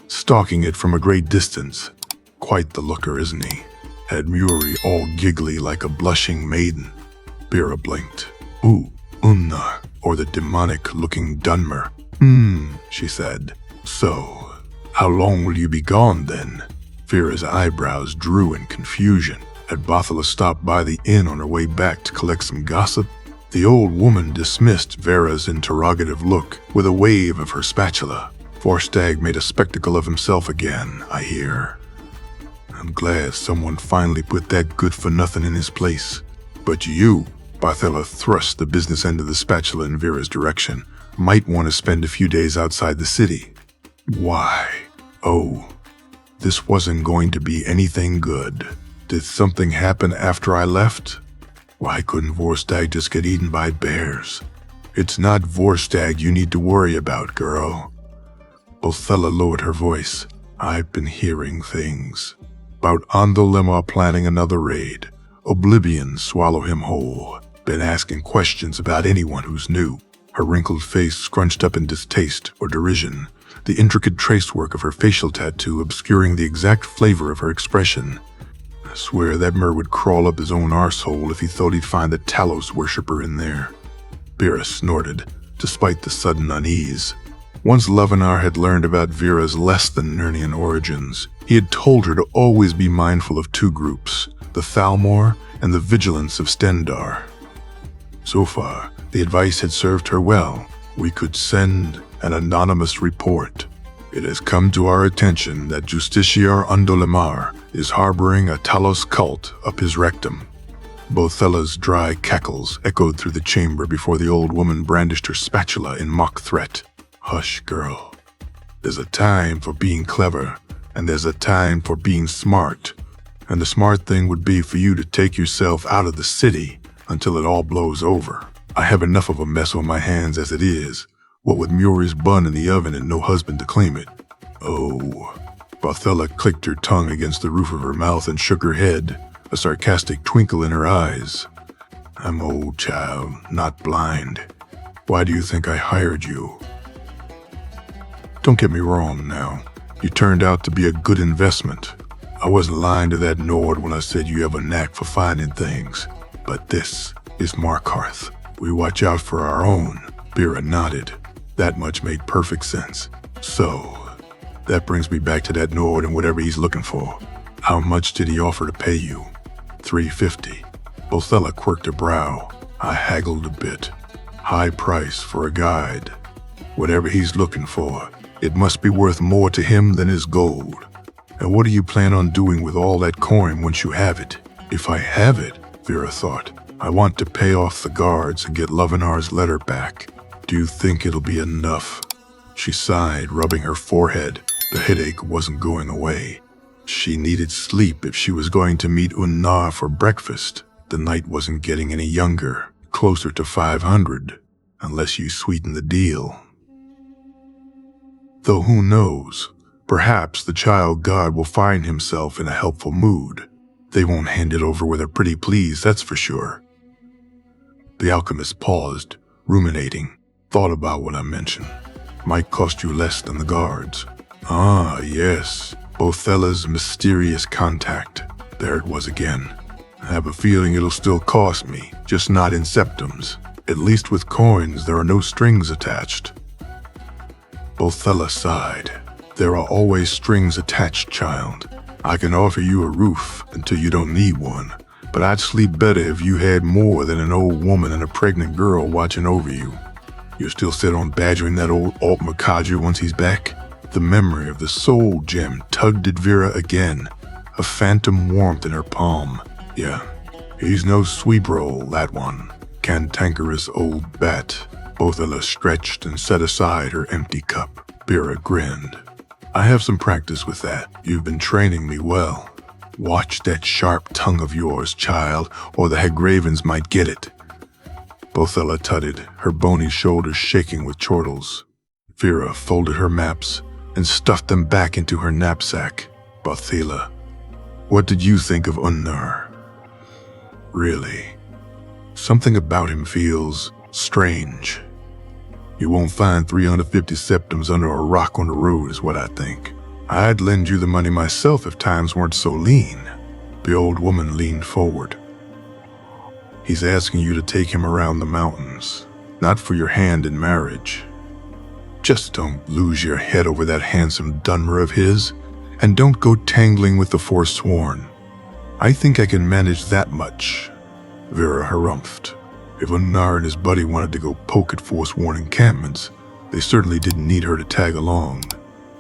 stalking it from a great distance. Quite the looker, isn't he? Had Mwiri all giggly like a blushing maiden. Vera blinked. Ooh, Unna, or the demonic-looking Dunmer. She said. So, how long will you be gone then? Vera's eyebrows drew in confusion. Had Barthella stopped by the inn on her way back to collect some gossip? The old woman dismissed Vera's interrogative look with a wave of her spatula. Vorstag made a spectacle of himself again, I hear. I'm glad someone finally put that good-for-nothing in his place. But you, Barthella thrust the business end of the spatula in Vera's direction, might want to spend a few days outside the city. Why? Oh, this wasn't going to be anything good. Did something happen after I left? Why couldn't Vorstag just get eaten by bears? It's not Vorstag you need to worry about, girl. Bothella lowered her voice. I've been hearing things. About Andolema planning another raid. Oblivion swallow him whole. Been asking questions about anyone who's new. Her wrinkled face scrunched up in distaste or derision, the intricate tracework of her facial tattoo obscuring the exact flavor of her expression. I swear that Mer would crawl up his own arsehole if he thought he'd find the Talos worshipper in there. Vera snorted, despite the sudden unease. Once Lovenar had learned about Vera's less than Nernian origins, he had told her to always be mindful of two groups, the Thalmor and the Vigilance of Stendar. So far, the advice had served her well. We could send an anonymous report. It has come to our attention that Justiciar Undolemar is harboring a Talos cult up his rectum. Bothella's dry cackles echoed through the chamber before the old woman brandished her spatula in mock threat. Hush, girl. There's a time for being clever, and there's a time for being smart. And the smart thing would be for you to take yourself out of the city until it all blows over. I have enough of a mess on my hands as it is, what with Muri's bun in the oven and no husband to claim it. Oh. Bothella clicked her tongue against the roof of her mouth and shook her head, a sarcastic twinkle in her eyes. I'm old, child, not blind. Why do you think I hired you? Don't get me wrong now. You turned out to be a good investment. I wasn't lying to that Nord when I said you have a knack for finding things. But this is Markarth. We watch out for our own. Vera nodded. That much made perfect sense. So, that brings me back to that Nord and whatever he's looking for. How much did he offer to pay you? 350. Bothella quirked her brow. I haggled a bit. High price for a guide. Whatever he's looking for, it must be worth more to him than his gold. And what do you plan on doing with all that coin once you have it? If I have it, Vera thought, I want to pay off the guards and get Lovenar's letter back. Do you think it'll be enough? She sighed, rubbing her forehead. The headache wasn't going away. She needed sleep if she was going to meet Unnar for breakfast. The night wasn't getting any younger, closer to 500, unless you sweeten the deal. Though who knows, perhaps the child god will find himself in a helpful mood. They won't hand it over with a pretty please, that's for sure. The alchemist paused, ruminating, thought about what I mentioned. Might cost you less than the guards. Ah, yes, Bothella's mysterious contact. There it was again. I have a feeling it'll still cost me, just not in septums. At least with coins, there are no strings attached. Bothella sighed. There are always strings attached, child. I can offer you a roof until you don't need one, but I'd sleep better if you had more than an old woman and a pregnant girl watching over you. You're still set on badgering that old Alt Makadra once he's back? The memory of the soul gem tugged at Vera again, a phantom warmth in her palm. Yeah, he's no sweep roll, that one. Cantankerous old bat. Bothella stretched and set aside her empty cup. Vera grinned. I have some practice with that. You've been training me well. Watch that sharp tongue of yours, child, or the Hagravens might get it. Bothella tutted, her bony shoulders shaking with chortles. Vera folded her maps and stuffed them back into her knapsack. Bothella, what did you think of Unnar? Really? Something about him feels strange. You won't find 350 septums under a rock on the road is what I think. I'd lend you the money myself if times weren't so lean. The old woman leaned forward. He's asking you to take him around the mountains, not for your hand in marriage. Just don't lose your head over that handsome Dunmer of his, and don't go tangling with the Forsworn. I think I can manage that much. Vera harumphed. If Unnar and his buddy wanted to go poke at Forsworn encampments, they certainly didn't need her to tag along.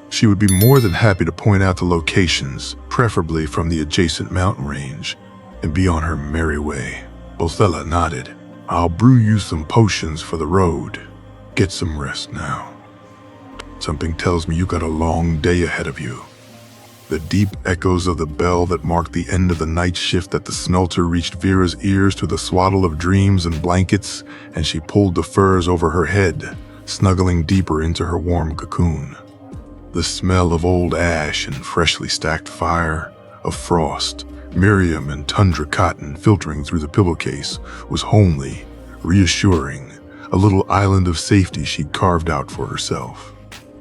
She would be more than happy to point out the locations, preferably from the adjacent mountain range, and be on her merry way. Bothella nodded. I'll brew you some potions for the road. Get some rest now. Something tells me you got a long day ahead of you. The deep echoes of the bell that marked the end of the night shift at the Snulter reached Vera's ears through the swaddle of dreams and blankets, and she pulled the furs over her head, snuggling deeper into her warm cocoon. The smell of old ash and freshly stacked fire, of frost, Miriam and tundra cotton filtering through the pillowcase was homely, reassuring, a little island of safety she'd carved out for herself.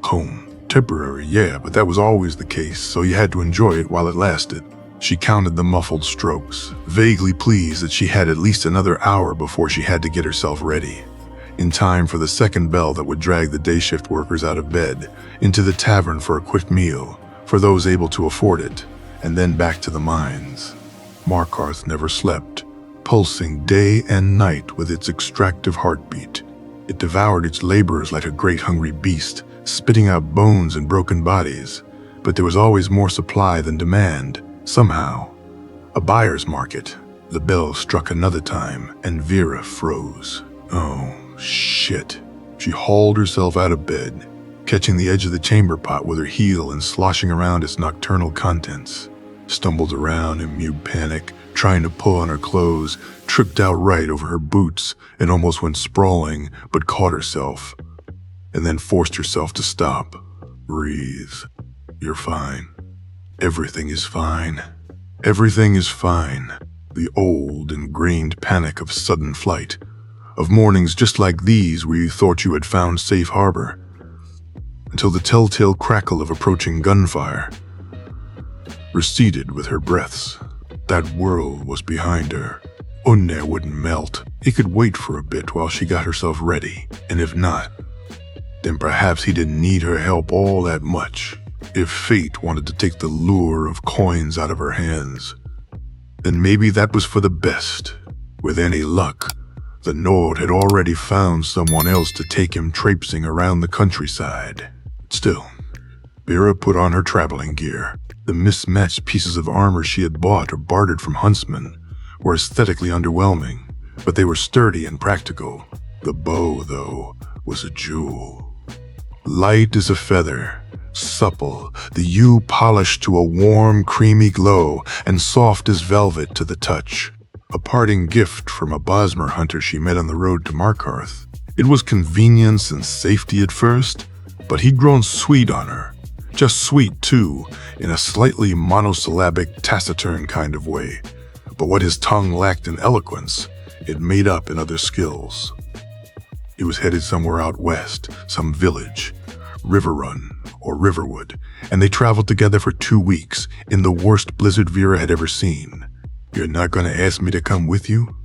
Home. Temporary, yeah, but that was always the case, so you had to enjoy it while it lasted. She counted the muffled strokes, vaguely pleased that she had at least another hour before she had to get herself ready. in time for the second bell that would drag the day shift workers out of bed, into the tavern for a quick meal, for those able to afford it, and then back to the mines. Markarth never slept, pulsing day and night with its extractive heartbeat. It devoured its laborers like a great hungry beast, spitting out bones and broken bodies. But there was always more supply than demand, somehow. A buyer's market. The bell struck another time, and Vera froze. Oh, shit. She hauled herself out of bed, catching the edge of the chamber pot with her heel and sloshing around its nocturnal contents. Stumbled around in mute panic, trying to pull on her clothes, tripped outright over her boots, and almost went sprawling, but caught herself. And then forced herself to stop. Breathe. You're fine. Everything is fine. Everything is fine. The old, ingrained panic of sudden flight. Of mornings just like these where you thought you had found safe harbor. Until the telltale crackle of approaching gunfire receded with her breaths. That world was behind her. Unne wouldn't melt. He could wait for a bit while she got herself ready, and if not, then perhaps he didn't need her help all that much. If fate wanted to take the lure of coins out of her hands, then maybe that was for the best. With any luck, the Nord had already found someone else to take him traipsing around the countryside. Still, Vera put on her traveling gear. The mismatched pieces of armor she had bought or bartered from huntsmen were aesthetically underwhelming, but they were sturdy and practical. The bow, though, was a jewel. Light as a feather, supple, the yew polished to a warm, creamy glow, and soft as velvet to the touch. A parting gift from a Bosmer hunter she met on the road to Markarth. It was convenience and safety at first, but he'd grown sweet on her. Just sweet, too, in a slightly monosyllabic, taciturn kind of way. But what his tongue lacked in eloquence, it made up in other skills. He was headed somewhere out west, some village, Riverrun or Riverwood, and they traveled together for 2 weeks in the worst blizzard Vera had ever seen. "You're not going to ask me to come with you?"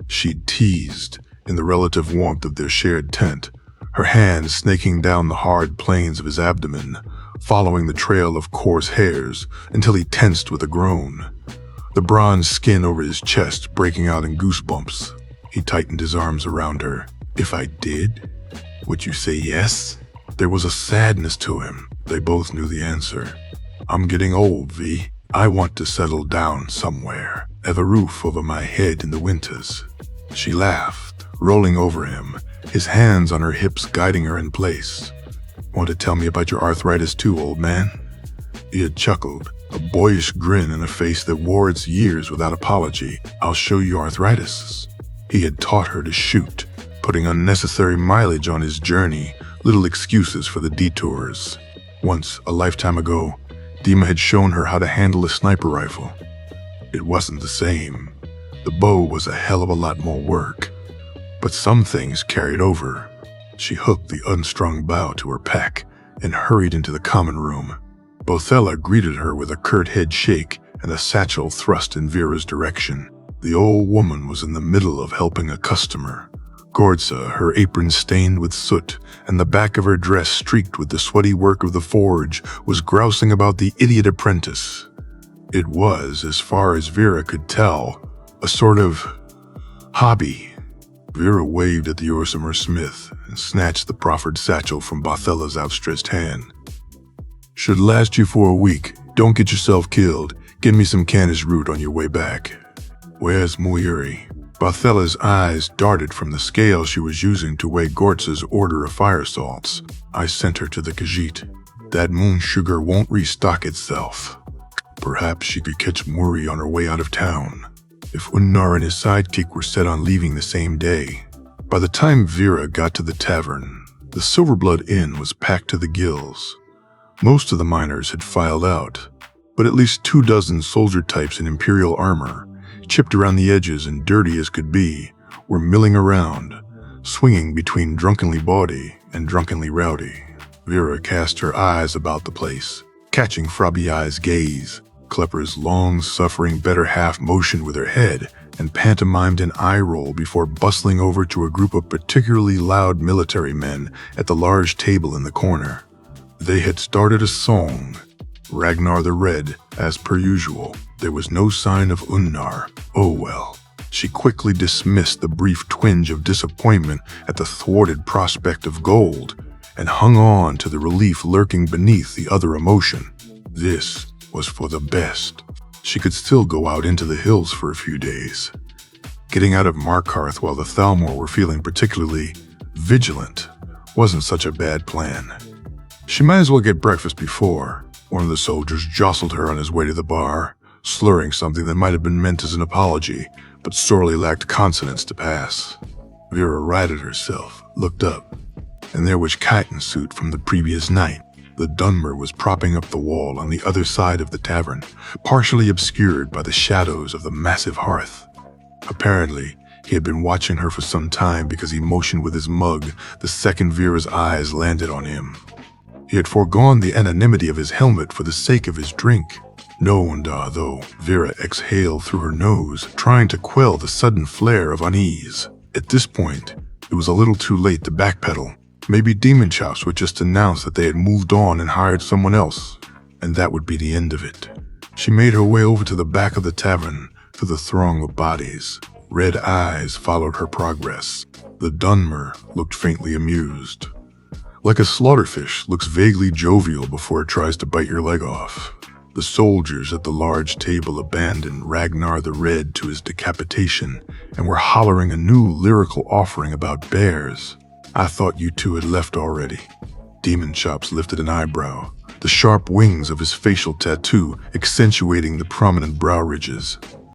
She'd teased in the relative warmth of their shared tent, her hands snaking down the hard planes of his abdomen, following the trail of coarse hairs until he tensed with a groan. The bronze skin over his chest breaking out in goosebumps. He tightened his arms around her. "If I did, would you say yes?" There was a sadness to him. They both knew the answer. "I'm getting old, V. I want to settle down somewhere, have a roof over my head in the winters." She laughed, rolling over him, his hands on her hips guiding her in place. "Want to tell me about your arthritis too, old man?" He had chuckled, a boyish grin in a face that wore its years without apology. "I'll show you arthritis." He had taught her to shoot, putting unnecessary mileage on his journey, little excuses for the detours. Once, a lifetime ago, Dima had shown her how to handle a sniper rifle. It wasn't the same. The bow was a hell of a lot more work. But some things carried over. She hooked the unstrung bow to her pack and hurried into the common room. Bothella greeted her with a curt head shake and a satchel thrust in Vera's direction. The old woman was in the middle of helping a customer. Gordsa, her apron stained with soot and the back of her dress streaked with the sweaty work of the forge, was grousing about the idiot apprentice. It was, as far as Vera could tell, a sort of hobby. Vera waved at the Orsimer Smith and snatched the proffered satchel from Bothella's outstretched hand. "Should last you for a week. Don't get yourself killed. Give me some canis root on your way back." "Where's Muiri?" Bothella's eyes darted from the scale she was using to weigh Gortza's order of fire salts. "I sent her to the Khajiit. That moon sugar won't restock itself. Perhaps she could catch Muri on her way out of town." If Unnar and his sidekick were set on leaving the same day. By the time Vera got to the tavern, the Silverblood Inn was packed to the gills. Most of the miners had filed out, but at least 24 soldier types in Imperial armor, chipped around the edges and dirty as could be, were milling around, swinging between drunkenly bawdy and drunkenly rowdy. Vera cast her eyes about the place, catching Frabbi Eye's gaze. Klepper's long-suffering better half motioned with her head, and pantomimed an eye roll before bustling over to a group of particularly loud military men at the large table in the corner. They had started a song, Ragnar the Red, as per usual. There was no sign of Unnar. Oh well. She quickly dismissed the brief twinge of disappointment at the thwarted prospect of gold and hung on to the relief lurking beneath the other emotion. This was for the best. She could still go out into the hills for a few days. Getting out of Markarth while the Thalmor were feeling particularly vigilant wasn't such a bad plan. She might as well get breakfast before. One of the soldiers jostled her on his way to the bar, slurring something that might have been meant as an apology, but sorely lacked consonants to pass. Vera righted herself, looked up, and there was chitin suit from the previous night. The Dunmer was propping up the wall on the other side of the tavern, partially obscured by the shadows of the massive hearth. Apparently, he had been watching her for some time because he motioned with his mug the second Vera's eyes landed on him. He had foregone the anonymity of his helmet for the sake of his drink. No wonder, though, Vera exhaled through her nose, trying to quell the sudden flare of unease. At this point, it was a little too late to backpedal. Maybe Demon Chops would just announce that they had moved on and hired someone else, and that would be the end of it. She made her way over to the back of the tavern, through the throng of bodies. Red eyes followed her progress. The Dunmer looked faintly amused. Like a slaughterfish looks vaguely jovial before it tries to bite your leg off. The soldiers at the large table abandoned Ragnar the Red to his decapitation and were hollering a new lyrical offering about bears. I thought you two had left already. Demon Chops lifted an eyebrow, the sharp wings of his facial tattoo accentuating the prominent brow ridges.